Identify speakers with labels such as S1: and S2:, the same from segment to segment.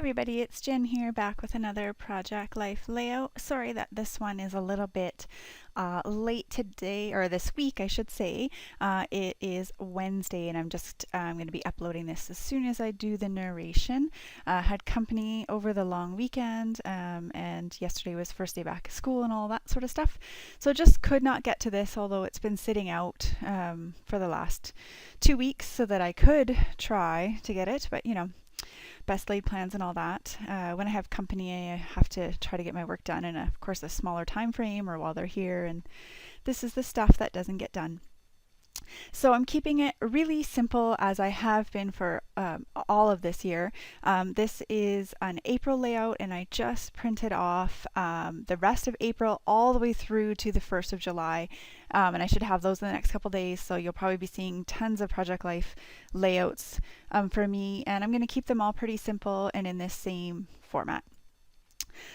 S1: everybody, it's Jen here back with another Project Life layout. Sorry that this one is a little bit late today, or this week I should say. It is Wednesday and I'm going to be uploading this as soon as I do the narration. Had company over the long weekend and yesterday was first day back at school and all that sort of stuff. So just could not get to this, although it's been sitting out for the last 2 weeks so that I could try to get it, but best laid plans and all that. When I have company, I have to try to get my work done in, of course, a smaller time frame or while they're here, and this is the stuff that doesn't get done. So I'm keeping it really simple as I have been for all of this year. This is an April layout and I just printed off the rest of April all the way through to the 1st of July. And I should have those in the next couple days, so you'll probably be seeing tons of Project Life layouts for me, and I'm going to keep them all pretty simple and in this same format.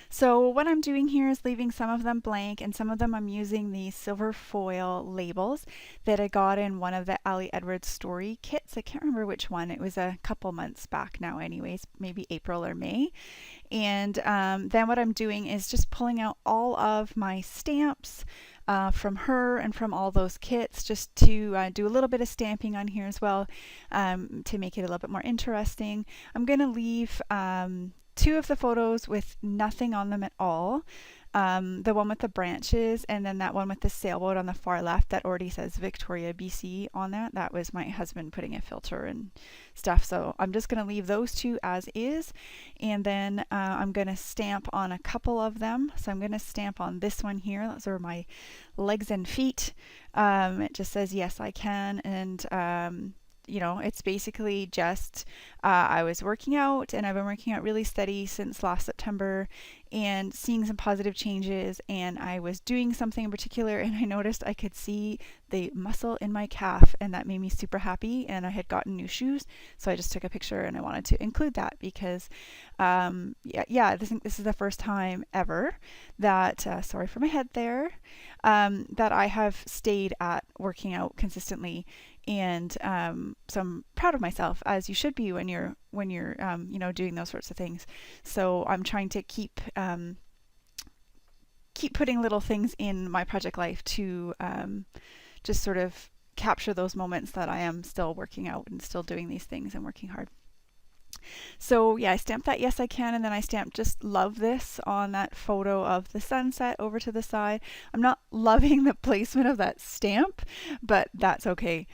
S1: So what I'm doing here is leaving some of them blank, and some of them I'm using these silver foil labels that I got in one of the Ali Edwards story kits. I can't remember which one. It was a couple months back now anyways, maybe April or May. And then what I'm doing is just pulling out all of my stamps from her and from all those kits, just to do a little bit of stamping on here as well, to make it a little bit more interesting. I'm going to leave 2 of the photos with nothing on them at all. The one with the branches, and then that one with the sailboat on the far left that already says Victoria, BC on that. That was my husband putting a filter and stuff. So I'm just going to leave those 2 as is. And then I'm going to stamp on a couple of them. So I'm going to stamp on this one here. Those are my legs and feet. It just says, yes, I can. And it's basically just I was working out, and I've been working out really steady since last September and seeing some positive changes, and I was doing something in particular and I noticed I could see the muscle in my calf, and that made me super happy. And I had gotten new shoes, so I just took a picture and I wanted to include that because this is the first time ever that sorry for my head there, that I have stayed at working out consistently. And so I'm proud of myself, as you should be when you're doing those sorts of things. So I'm trying to keep putting little things in my project life to just sort of capture those moments that I am still working out and still doing these things and working hard. So yeah, I stamped that yes I can, and then I stamped just love this on that photo of the sunset over to the side. I'm not loving the placement of that stamp, but that's okay.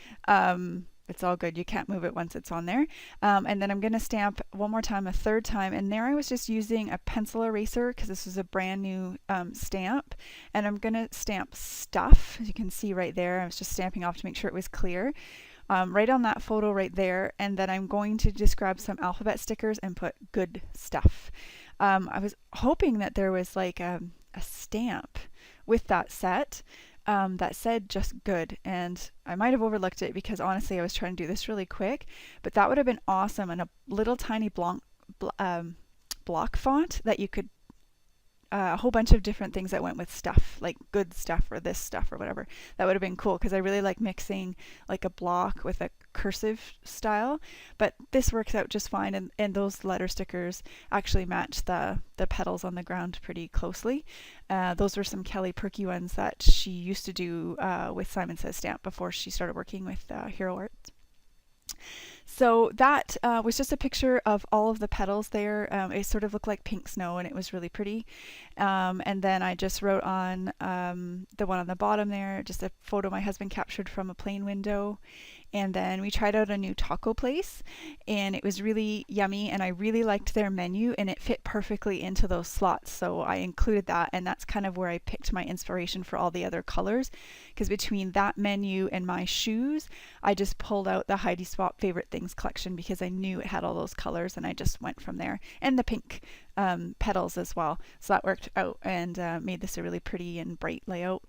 S1: It's all good. You can't move it once it's on there. And then I'm going to stamp one more time, a third time. And there I was just using a pencil eraser because this was a brand new stamp. And I'm going to stamp stuff. As you can see right there, I was just stamping off to make sure it was clear. Right on that photo right there. And then I'm going to just grab some alphabet stickers and put good stuff. I was hoping that there was like a stamp with that set that said just good, and I might have overlooked it because honestly I was trying to do this really quick, but that would have been awesome, and a little tiny block font that you could a whole bunch of different things that went with stuff, like good stuff or this stuff or whatever. That would have been cool because I really like mixing like a block with a cursive style, but this works out just fine, and those letter stickers actually match the petals on the ground pretty closely. Those were some Kelly Perky ones that she used to do with Simon Says Stamp before she started working with Hero Art. So that was just a picture of all of the petals there. It sort of looked like pink snow, and it was really pretty. And then I just wrote on the one on the bottom there, just a photo my husband captured from a plane window. And then we tried out a new taco place, and it was really yummy, and I really liked their menu, and it fit perfectly into those slots. So I included that, and that's kind of where I picked my inspiration for all the other colors, because between that menu and my shoes, I just pulled out the Heidi Swapp Favorite Things collection because I knew it had all those colors, and I just went from there. And the pink petals as well. So that worked out and made this a really pretty and bright layout.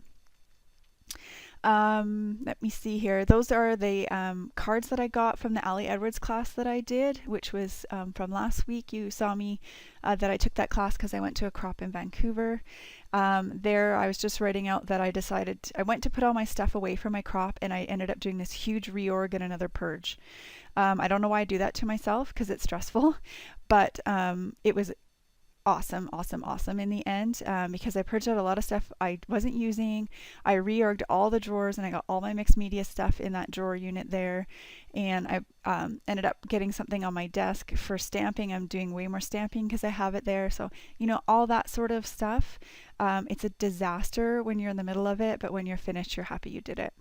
S1: Let me see here. Those are the cards that I got from the Ali Edwards class that I did, which was from last week. You saw me that I took that class because I went to a crop in Vancouver. There, I was just writing out that I went to put all my stuff away from my crop, and I ended up doing this huge reorg and another purge. I don't know why I do that to myself because it's stressful, but it was awesome, awesome, awesome in the end, because I purged out a lot of stuff I wasn't using. I reorged all the drawers and I got all my mixed media stuff in that drawer unit there. And I ended up getting something on my desk for stamping. I'm doing way more stamping because I have it there. So, all that sort of stuff. It's a disaster when you're in the middle of it, but when you're finished, you're happy you did it.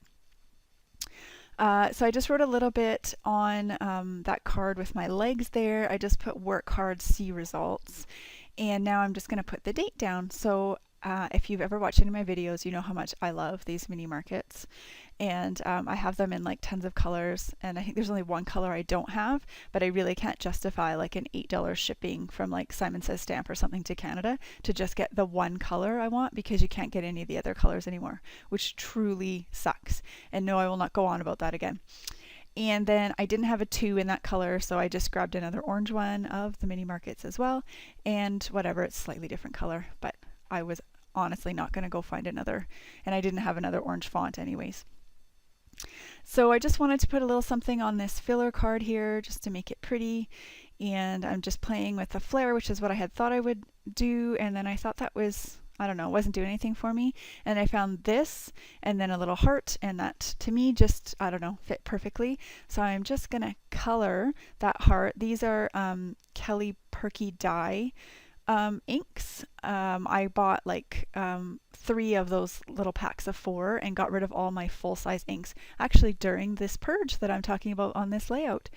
S1: So I just wrote a little bit on that card with my legs there. I just put work hard, see results. And now I'm just going to put the date down. So if you've ever watched any of my videos, you know how much I love these mini markets. And I have them in like tons of colors. And I think there's only one color I don't have, but I really can't justify like an $8 shipping from like Simon Says Stamp or something to Canada to just get the one color I want, because you can't get any of the other colors anymore, which truly sucks. And no, I will not go on about that again. And then I didn't have a 2 in that color, so I just grabbed another orange one of the mini markets as well. And whatever, it's slightly different color, but I was honestly not going to go find another, and I didn't have another orange font anyways. So I just wanted to put a little something on this filler card here just to make it pretty. And I'm just playing with the flare, which is what I had thought I would do. And then I thought that was, I don't know, wasn't doing anything for me. And I found this and then a little heart, and that to me just, I don't know, fit perfectly. So I'm just going to color that heart. These are Kelly Perky dye inks. I bought like 3 of those little packs of 4 and got rid of all my full-size inks actually during this purge that I'm talking about on this layout.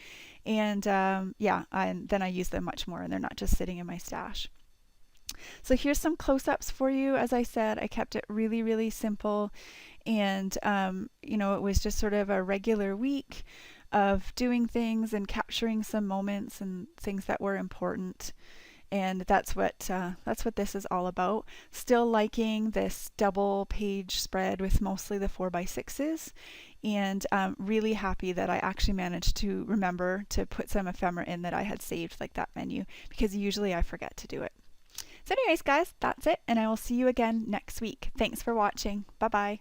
S1: And then I use them much more, and they're not just sitting in my stash. So here's some close-ups for you. As I said, I kept it really, really simple, and it was just sort of a regular week of doing things and capturing some moments and things that were important. And that's what this is all about. Still liking this double page spread with mostly the 4x6s, and really happy that I actually managed to remember to put some ephemera in that I had saved, like that menu, because usually I forget to do it. So anyways, guys, that's it, and I will see you again next week. Thanks for watching. Bye bye.